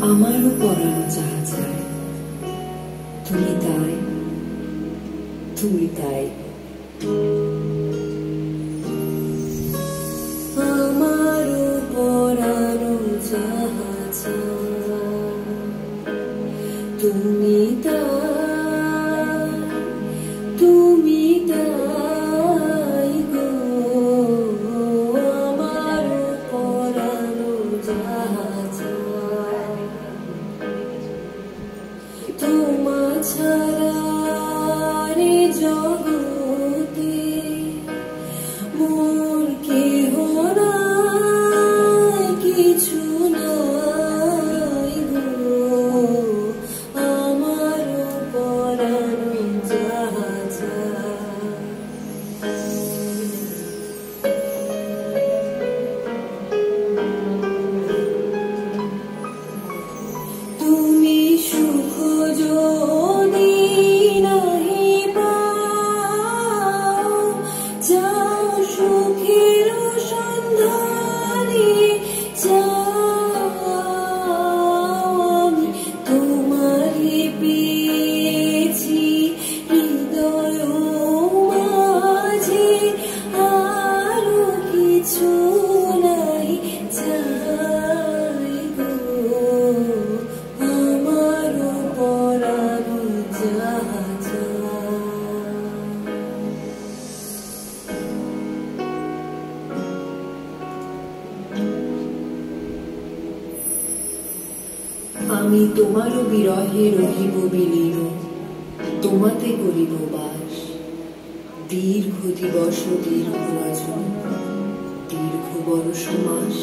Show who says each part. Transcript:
Speaker 1: আমারও পরানো যাহা চায়, তুমি তাই, তুমি তাই। আমারও পরানো যাহা চায়, তুমি তাই, তুমি তাই গো। আমারও পরানো যাহা চায়, তোমা ছাড়া রে জগতে মোর কেহ নাই, কিছু নাই গো। আমারও পরানো যাহা চায়, তুমি সুখ যদি নাহি পাও, যাও সুখের সন্ধানে যাও। আমি তোমারে পেয়েছি হৃদয় মাঝে, আরো কিছু নাই চাই গো। আমারও পরানো যাহা চায়, আমি তোমারও বিরহে রহিব বিলীন, তোমাতে করিব বাস। দীর্ঘ দিবস দীর্ঘ রজনী, দীর্ঘ বর্ষ মাস।